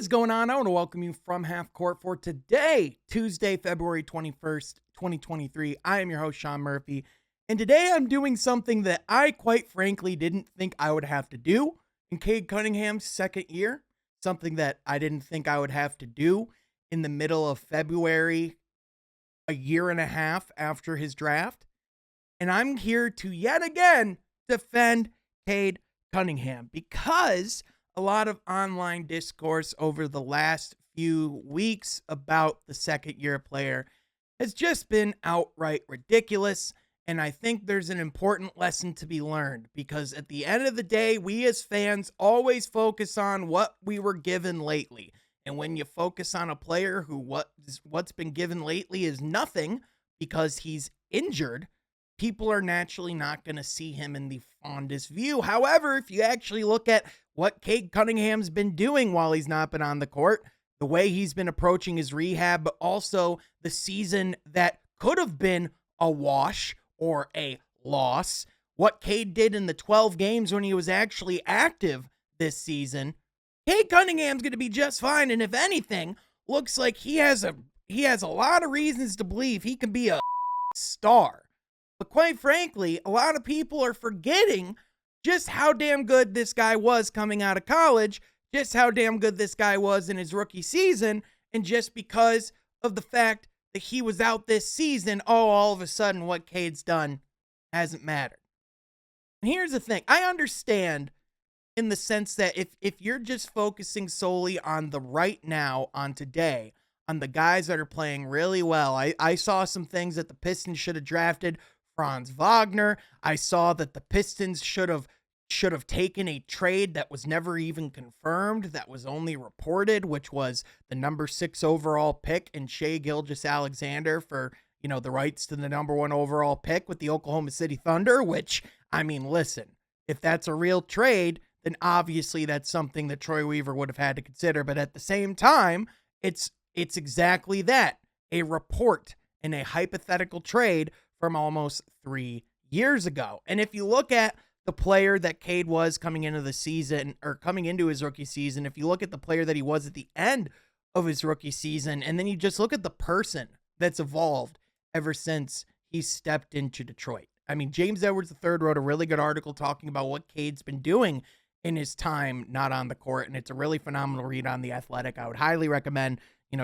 is going on? I want to welcome you from Half Court for today, Tuesday, February 21st, 2023. I am your host, Sean Murphy, and today I'm doing something that I quite frankly didn't think I would have to do in Cade Cunningham's second year, something that I didn't think I would have to do in the middle of February, a year and a half after his draft. And I'm here to yet again defend Cade Cunningham because a lot of online discourse over the last few weeks about the second year player has just been outright ridiculous. And I think there's an important lesson to be learned because at the end of the day, we as fans always focus on what we were given lately. And when you focus on a player who what's been given lately is nothing because he's injured, people are naturally not going to see him in the fondest view. However, if you actually look at what Cade Cunningham's been doing while he's not been on the court, the way he's been approaching his rehab, but also the season that could have been a wash or a loss, what Cade did in the 12 games when he was actually active this season, Cade Cunningham's going to be just fine. And if anything, looks like he has a lot of reasons to believe he can be a star. But quite frankly, a lot of people are forgetting just how damn good this guy was coming out of college, just how damn good this guy was in his rookie season, and just because of the fact that he was out this season, all of a sudden what Cade's done hasn't mattered. And here's the thing. I understand in the sense that if you're just focusing solely on the right now, on today, on the guys that are playing really well, I saw some things that the Pistons should have drafted Franz Wagner. I saw that the Pistons should have taken a trade that was never even confirmed, that was only reported, which was the number 6 overall pick and Shai Gilgeous-Alexander for, the rights to the number 1 overall pick with the Oklahoma City Thunder, which, listen, if that's a real trade, then obviously that's something that Troy Weaver would have had to consider. But at the same time, it's exactly that, a report and a hypothetical trade from almost 3 years ago. And if you look at the player that Cade was coming into the season or coming into his rookie season, if you look at the player that he was at the end of his rookie season, and then you just look at the person that's evolved ever since he stepped into Detroit. James Edwards III wrote a really good article talking about what Cade's been doing in his time not on the court, and it's a really phenomenal read on The Athletic. I would highly recommend,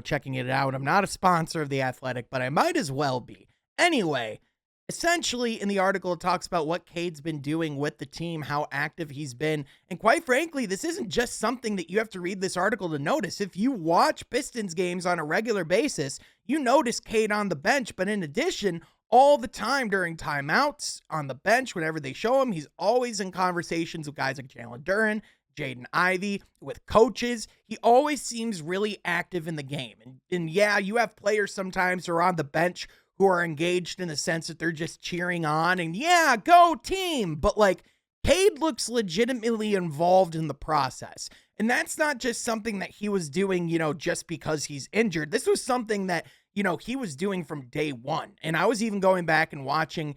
checking it out. I'm not a sponsor of The Athletic, but I might as well be. Anyway, essentially, in the article, it talks about what Cade's been doing with the team, how active he's been. And quite frankly, this isn't just something that you have to read this article to notice. If you watch Pistons games on a regular basis, you notice Cade on the bench. But in addition, all the time during timeouts, on the bench, whenever they show him, he's always in conversations with guys like Jalen Duren, Jaden Ivey, with coaches. He always seems really active in the game. And yeah, you have players sometimes who are on the bench who are engaged in the sense that they're just cheering on and yeah, go team. But Cade looks legitimately involved in the process. And that's not just something that he was doing, just because he's injured. This was something that, he was doing from day one. And I was even going back and watching,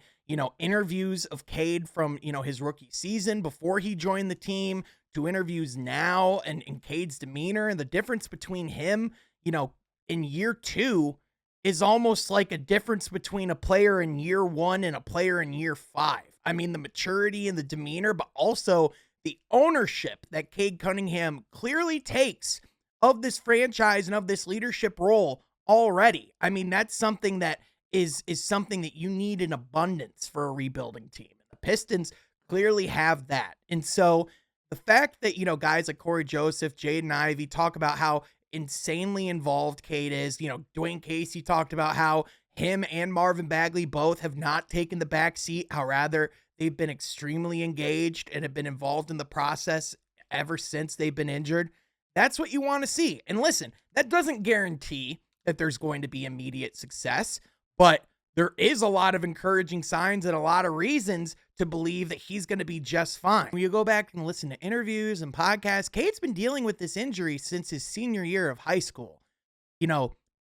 interviews of Cade from, his rookie season before he joined the team to interviews now and Cade's demeanor and the difference between him, in year 2 is almost like a difference between a player in year 1 and a player in year 5. The maturity and the demeanor, but also the ownership that Cade Cunningham clearly takes of this franchise and of this leadership role already. That's something that is something that you need in abundance for a rebuilding team. The Pistons clearly have that. And so the fact that, guys like Corey Joseph, Jaden Ivey talk about how insanely involved Cade is. Dwayne Casey talked about how him and Marvin Bagley both have not taken the back seat. How rather they've been extremely engaged and have been involved in the process ever since they've been injured. That's what you want to see. And listen, that doesn't guarantee that there's going to be immediate success, but there is a lot of encouraging signs and a lot of reasons to believe that he's going to be just fine. When you go back and listen to interviews and podcasts, Cade's been dealing with this injury since his senior year of high school,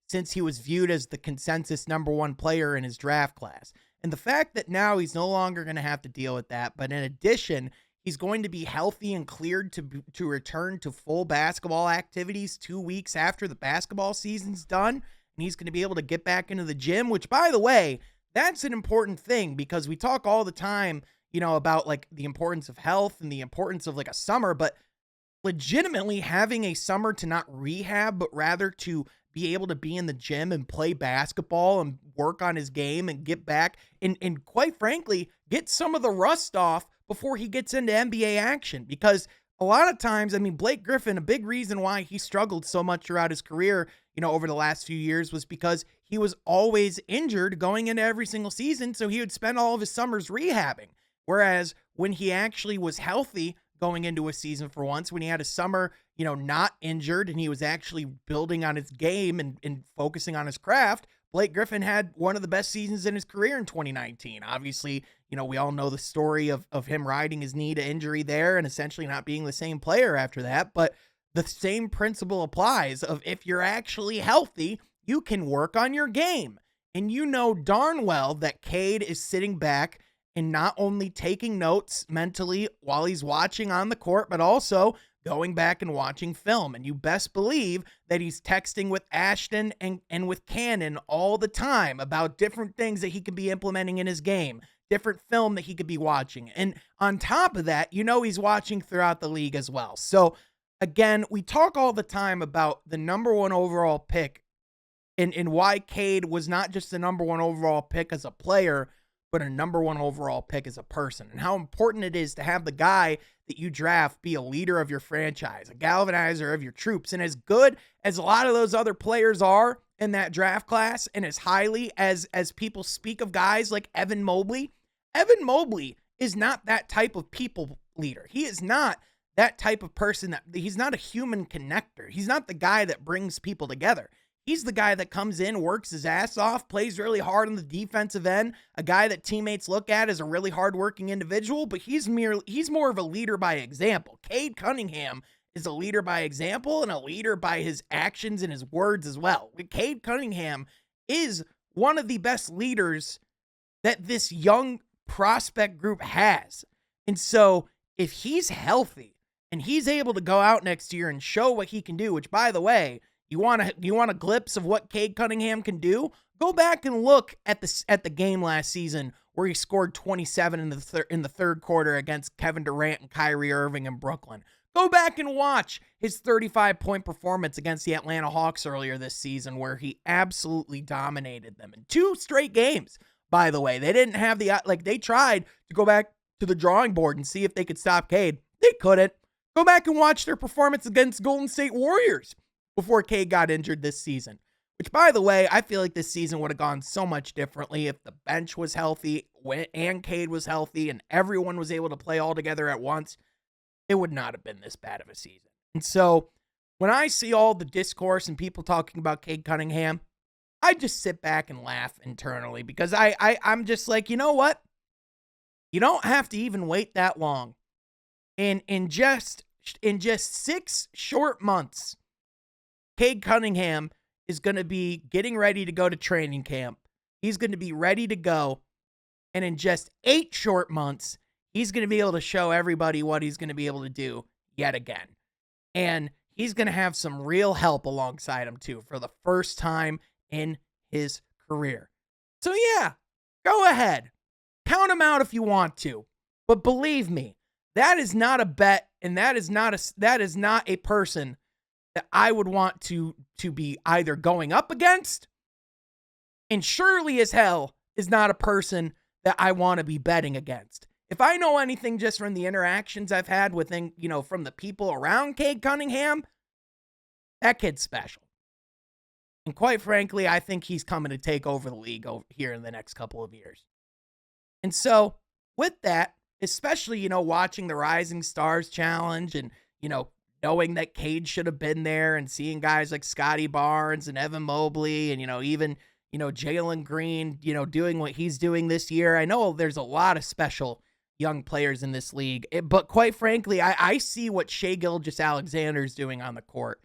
since he was viewed as the consensus number 1 player in his draft class. And the fact that now he's no longer going to have to deal with that, but in addition, He's going to be healthy and cleared to return to full basketball activities 2 weeks after the basketball season's done. And he's going to be able to get back into the gym, which, by the way, that's an important thing because we talk all the time, about like the importance of health and the importance of like a summer, but legitimately having a summer to not rehab, but rather to be able to be in the gym and play basketball and work on his game and get back and quite frankly, get some of the rust off before he gets into NBA action. Because a lot of times, Blake Griffin, a big reason why he struggled so much throughout his career, over the last few years was because he was always injured going into every single season. So he would spend all of his summers rehabbing. Whereas when he actually was healthy going into a season for once, when he had a summer, not injured and he was actually building on his game and focusing on his craft, Blake Griffin had one of the best seasons in his career in 2019. Obviously, we all know the story of him riding his knee to injury there and essentially not being the same player after that. But the same principle applies of if you're actually healthy, you can work on your game. And you know darn well that Cade is sitting back and not only taking notes mentally while he's watching on the court, but also going back and watching film. And you best believe that he's texting with Ashton and with Cannon all the time about different things that he could be implementing in his game, different film that he could be watching. And on top of that, he's watching throughout the league as well. So again, we talk all the time about the number one overall pick and why Cade was not just the number one overall pick as a player, but a number one overall pick as a person, and how important it is to have the guy that you draft be a leader of your franchise, a galvanizer of your troops. And as good as a lot of those other players are in that draft class, and as highly as people speak of guys like Evan Mobley is not that type of people leader. He is not that type of person he's not a human connector. He's not the guy that brings people together. He's the guy that comes in, works his ass off, plays really hard on the defensive end, a guy that teammates look at as a really hardworking individual, but he's more of a leader by example. Cade Cunningham is a leader by example and a leader by his actions and his words as well. Cade Cunningham is one of the best leaders that this young prospect group has. And so if he's healthy and he's able to go out next year and show what he can do, which, by the way, you want a glimpse of what Cade Cunningham can do? Go back and look at the game last season where he scored 27 in the third quarter against Kevin Durant and Kyrie Irving in Brooklyn. Go back and watch his 35-point performance against the Atlanta Hawks earlier this season where he absolutely dominated them in 2 straight games. By the way, they didn't have they tried to go back to the drawing board and see if they could stop Cade. They couldn't. Go back and watch their performance against Golden State Warriors before Cade got injured this season. Which, by the way, I feel like this season would have gone so much differently if the bench was healthy and Cade was healthy and everyone was able to play all together at once. It would not have been this bad of a season. And so when I see all the discourse and people talking about Cade Cunningham, I just sit back and laugh internally because I'm just like, you know what? You don't have to even wait that long. In just 6 short months, Cade Cunningham is going to be getting ready to go to training camp. He's going to be ready to go. And in just 8 short months, he's going to be able to show everybody what he's going to be able to do yet again. And he's going to have some real help alongside him, too, for the first time in his career. So, yeah, go ahead. Count him out if you want to. But believe me, that is not a bet, and that is not a person that I would want to be either going up against, and surely as hell is not a person that I want to be betting against. If I know anything just from the interactions I've had within, from the people around Cade Cunningham, that kid's special. And quite frankly, I think he's coming to take over the league here in the next couple of years. And so with that, especially, watching the Rising Stars Challenge and, knowing that Cade should have been there and seeing guys like Scotty Barnes and Evan Mobley and, even, Jalen Green, doing what he's doing this year. I know there's a lot of special young players in this league, but quite frankly, I see what Shai Gilgeous-Alexander is doing on the court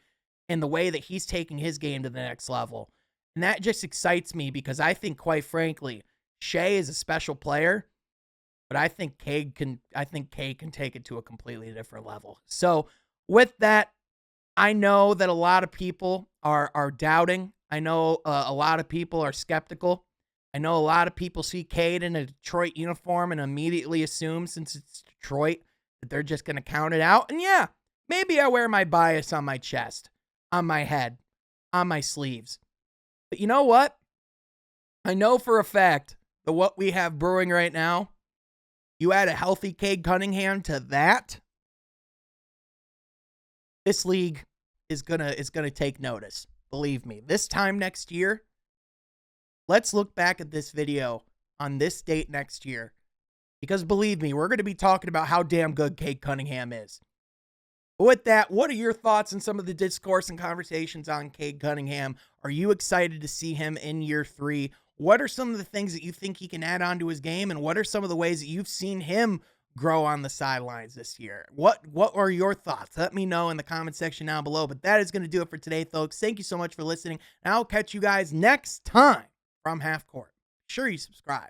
and the way that he's taking his game to the next level. And that just excites me because I think, quite frankly, Shai is a special player. but I think Cade can take it to a completely different level. So with that, I know that a lot of people are doubting. I know a lot of people are skeptical. I know a lot of people see Cade in a Detroit uniform and immediately assume, since it's Detroit, that they're just going to count it out. And yeah, maybe I wear my bias on my chest, on my head, on my sleeves. But you know what? I know for a fact that what we have brewing right now, you add a healthy Cade Cunningham to that, this league is gonna take notice. Believe me. This time next year, let's look back at this video on this date next year. Because believe me, we're going to be talking about how damn good Cade Cunningham is. But with that, what are your thoughts on some of the discourse and conversations on Cade Cunningham? Are you excited to see him in year 3? What are some of the things that you think he can add on to his game? And what are some of the ways that you've seen him grow on the sidelines this year? What are your thoughts? Let me know in the comment section down below. But that is going to do it for today, folks. Thank you so much for listening. And I'll catch you guys next time from Half Court. Be sure you subscribe.